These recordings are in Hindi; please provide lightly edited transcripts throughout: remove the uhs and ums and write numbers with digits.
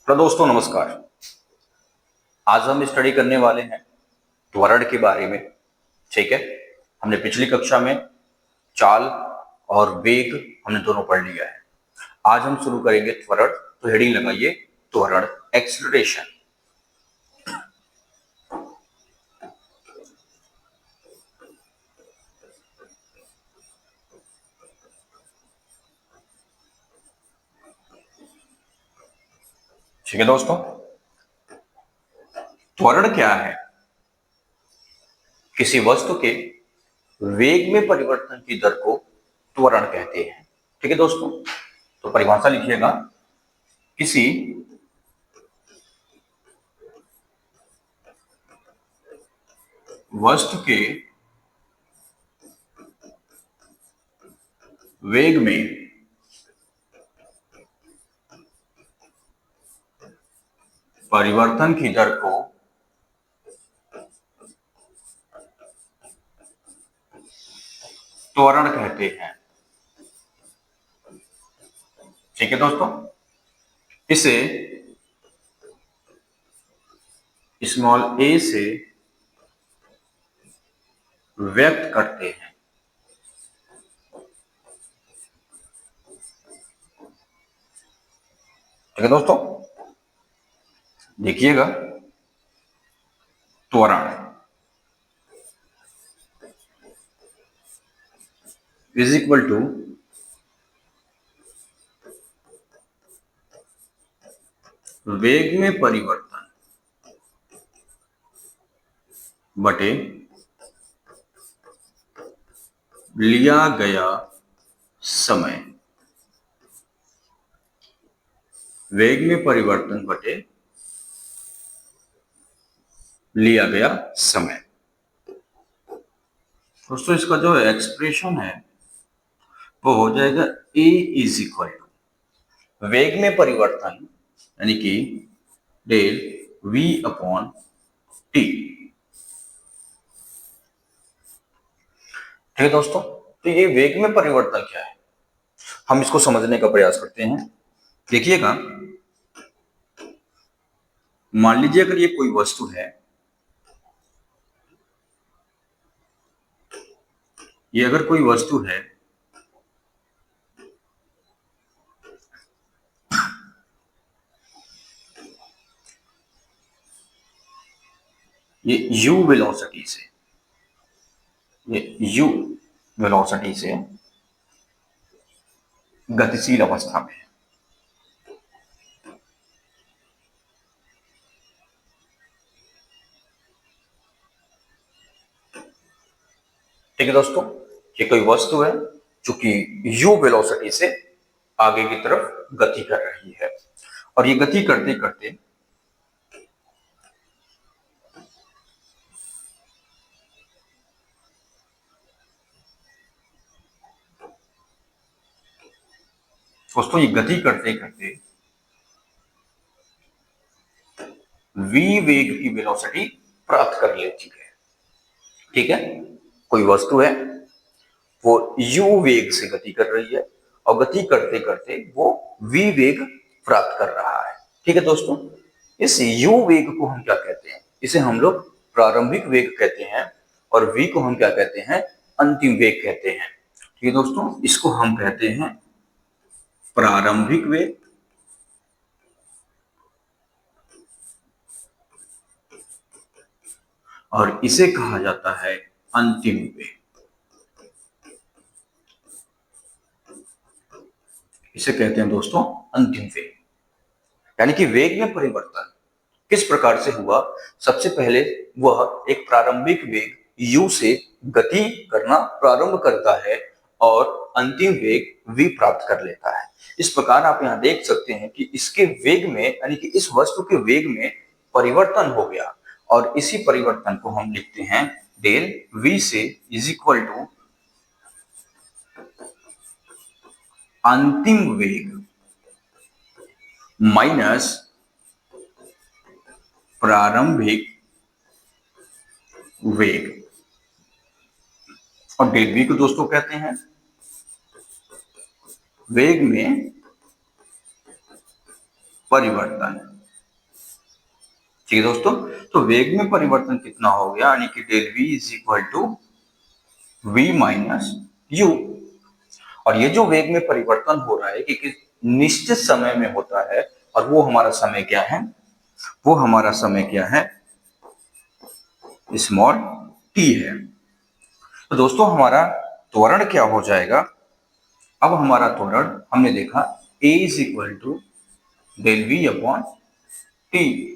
हेलो दोस्तों, नमस्कार। आज हम स्टडी करने वाले हैं त्वरण के बारे में। ठीक है। हमने पिछली कक्षा में चाल और वेग हमने दोनों पढ़ लिया है। आज हम शुरू करेंगे त्वरण। तो हेडिंग लगाइए, त्वरण, एक्सीलरेशन। ठीक है दोस्तों, त्वरण क्या है? किसी वस्तु के वेग में परिवर्तन की दर को त्वरण कहते हैं। ठीक है दोस्तों, तो परिभाषा लिखिएगा। किसी वस्तु के वेग में परिवर्तन की दर को त्वरण कहते हैं। ठीक है दोस्तों, इसे स्मॉल ए से व्यक्त करते हैं। ठीक है दोस्तों, देखिएगा, त्वरण इज इक्वल टू वेग में परिवर्तन बटे लिया गया समय। वेग में परिवर्तन बटे लिया गया समय। दोस्तों, इसका जो एक्सप्रेशन है वो हो जाएगा ए इज इक्वल टू वेग में परिवर्तन यानी कि डेल v अपॉन टी। ठीक है दोस्तों, तो ये वेग में परिवर्तन क्या है, हम इसको समझने का प्रयास करते हैं। देखिएगा, मान लीजिए अगर ये कोई वस्तु है, ये अगर कोई वस्तु है, ये u वेलोसिटी से, ये u वेलोसिटी से गतिशील अवस्था में है। ठीक है दोस्तों, ये कोई वस्तु है जो कि u वेलोसिटी से आगे की तरफ गति कर रही है, और ये गति करते करते दोस्तों, ये गति करते करते v वेग की वेलोसिटी प्राप्त कर लेती है। ठीक है, कोई वस्तु है, वो u वेग से गति कर रही है, और गति करते करते वो v वेग प्राप्त कर रहा है। ठीक है दोस्तों, इस u वेग को हम क्या कहते हैं? इसे हम लोग प्रारंभिक वेग कहते हैं, और v को हम क्या कहते हैं? अंतिम वेग कहते हैं। ठीक है दोस्तों, इसको हम कहते हैं प्रारंभिक वेग, और इसे कहा जाता है अंतिम वेग। इसे कहते हैं दोस्तों अंतिम वेग। यानी कि वेग में परिवर्तन किस प्रकार से हुआ? सबसे पहले वह एक प्रारंभिक वेग u से गति करना प्रारंभ करता है, और अंतिम वेग v प्राप्त कर लेता है। इस प्रकार आप यहां देख सकते हैं कि इसके वेग में, यानी कि इस वस्तु के वेग में परिवर्तन हो गया, और इसी परिवर्तन को हम लिखते हैं डेल v से इज इक्वल टू अंतिम वेग माइनस प्रारंभिक वेग। और डेल वी को दोस्तों कहते हैं वेग में परिवर्तन। ठीक है दोस्तों, तो वेग में परिवर्तन कितना हो गया, यानी कि del V is equal to V minus U. और ये जो वेग में परिवर्तन हो रहा है कि किस निश्चित समय में होता है, और वो हमारा समय क्या है, वो हमारा समय क्या है, स्मॉल टी है। तो दोस्तों हमारा त्वरण क्या हो जाएगा, अब हमारा त्वरण हमने देखा a is equal to del V upon T.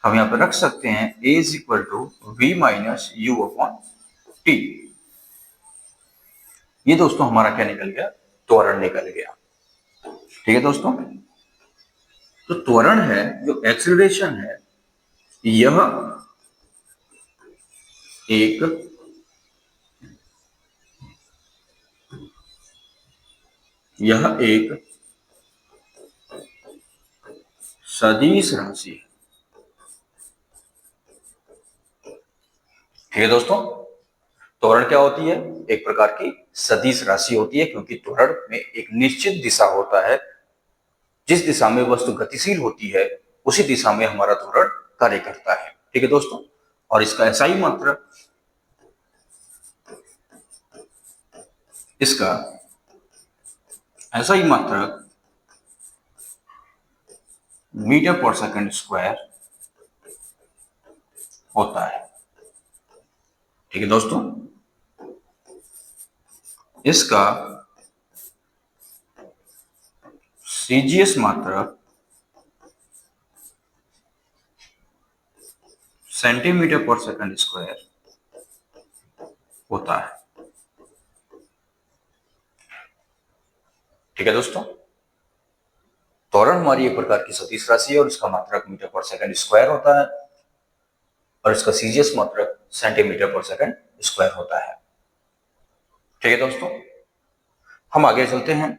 हम यहाँ पे रख सकते हैं a is equal to V minus U upon T. ये दोस्तों हमारा क्या निकल गया, त्वरण निकल गया। ठीक है दोस्तों, तो त्वरण है जो एक्सीलरेशन है, यह एक सदिश राशि है। ठीक है दोस्तों, त्वरण क्या होती है, एक प्रकार की सदिश राशि होती है, क्योंकि त्वरण में एक निश्चित दिशा होता है, जिस दिशा में वस्तु गतिशील होती है उसी दिशा में हमारा त्वरण कार्य करता है। ठीक है दोस्तों, और इसका SI मात्रक, इसका SI मात्रक मीटर पर सेकंड स्क्वायर होता है। ठीक है दोस्तों, इसका CGS मात्रक सेंटीमीटर पर सेकंड स्क्वायर होता है। ठीक है दोस्तों, त्वरण हमारी एक प्रकार की सदिश राशि है और इसका मात्रक मीटर पर सेकंड स्क्वायर होता है, और इसका CGS मात्रक सेंटीमीटर पर सेकंड स्क्वायर होता है। ठीक है दोस्तों, हम आगे चलते हैं,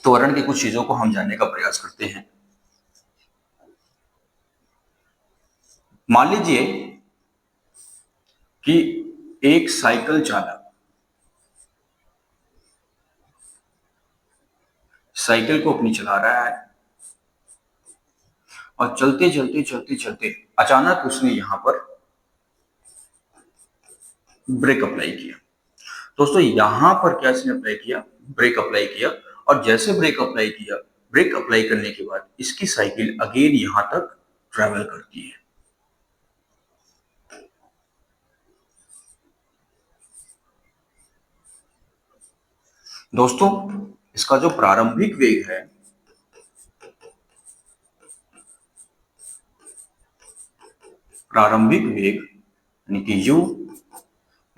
त्वरण की कुछ चीजों को हम जानने का प्रयास करते हैं। मान लीजिए कि एक साइकिल चालक साइकिल को अपनी चला रहा है, और चलते चलते चलते चलते अचानक उसने यहां पर ब्रेक अप्लाई किया। दोस्तों यहां पर क्या इसने अप्लाई किया, ब्रेक अप्लाई किया, और जैसे ब्रेक अप्लाई किया, ब्रेक अप्लाई करने के बाद इसकी साइकिल अगेन यहां तक ट्रेवल करती है। दोस्तों इसका जो प्रारंभिक वेग है, प्रारंभिक वेग यानी कि u,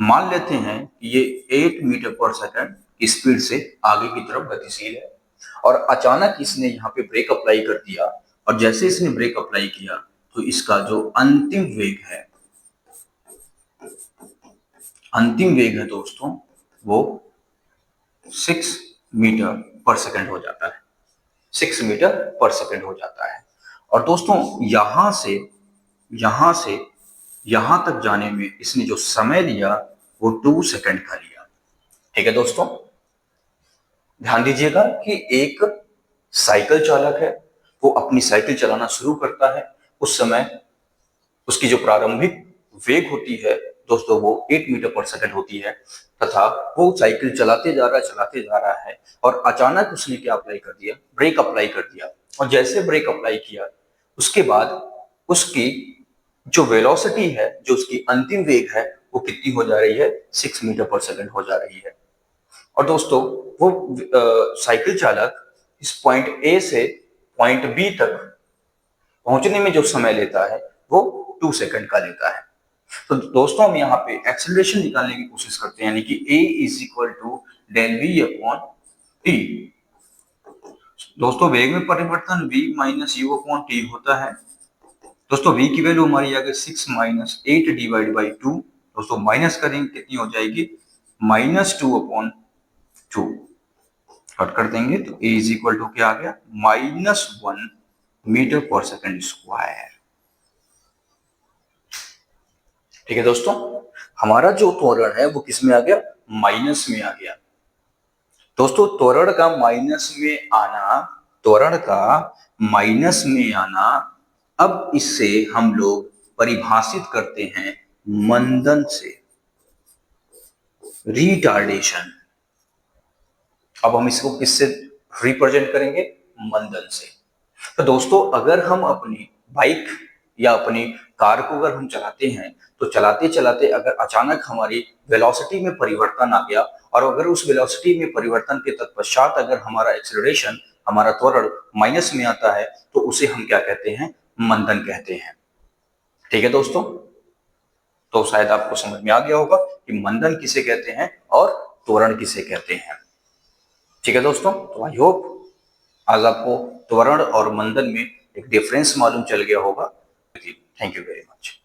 मान लेते हैं कि ये 8 मीटर पर सेकंड की स्पीड से आगे की तरफ गतिशील है, और अचानक इसने यहाँ पे ब्रेक अप्लाई कर दिया, और जैसे इसने ब्रेक अप्लाई किया तो इसका जो अंतिम वेग है दोस्तों, वो 6 मीटर पर सेकंड हो जाता है, 6 मीटर पर सेकंड हो जाता है। और दोस्तों यहां से यहां तक जाने में इसने जो समय लिया वो 2 सेकंड का लिया। ठीक है दोस्तों, ध्यान दीजिएगा कि एक साइकिल चालक है, वो अपनी साइकिल चलाना शुरू करता है, उस समय उसकी जो प्रारंभिक वेग होती है दोस्तों वो 8 मीटर पर सेकंड होती है, तथा वो साइकिल चलाते जा रहा है, और अचानक उसने क्या अप्लाई कर दिया, ब्रेक अप्लाई कर दिया, और जैसे ब्रेक अप्लाई किया उसके बाद उसकी जो वेलोसिटी है, जो उसकी अंतिम वेग है, वो कितनी हो जा रही है, 6 मीटर पर सेकंड हो जा रही है। और दोस्तों वो साइकिल चालक इस पॉइंट ए से पॉइंट बी तक पहुंचने में जो समय लेता है वो 2 सेकंड का लेता है। तो दोस्तों हम यहाँ पे एक्सेलरेशन निकालने की कोशिश करते हैं, यानी कि a is equal to del V upon T. दोस्तों वेग में परिवर्तन v minus U upon T होता है। दोस्तों v की वैल्यू हमारी आ गई 6 माइनस 8 डिवाइड बाई 2। दोस्तों माइनस करेंगे कितनी हो जाएगी, -2 अपॉन 2, कट कर देंगे तो a इज इक्वल टू क्या आ गया, -1 मीटर पर सेकंड स्क्वायर। ठीक है दोस्तों, हमारा जो त्वरण है वो किस में आ गया, माइनस में आ गया। दोस्तों त्वरण का माइनस में आना अब इससे हम लोग परिभाषित करते हैं मंदन से, रिटार्डेशन। अब हम इसको किससे रिप्रेजेंट करेंगे? मंदन से। तो दोस्तों अगर हम अपनी बाइक या अपनी कार को अगर हम चलाते हैं तो चलाते चलाते अगर अचानक हमारी वेलोसिटी में परिवर्तन आ गया और अगर उस वेलोसिटी में परिवर्तन के तत्पश्चात अगर हमारा एक्सेलरेशन, हमारा त्वरण माइनस में आता है तो उसे हम क्या कहते हैं? मंदन कहते हैं। ठीक है दोस्तों, तो शायद आपको समझ में आ गया होगा कि मंदन किसे कहते हैं और त्वरण किसे कहते हैं। ठीक है दोस्तों, तो आई होप आज आपको त्वरण और मंदन में एक डिफरेंस मालूम चल गया होगा। Thank you very much.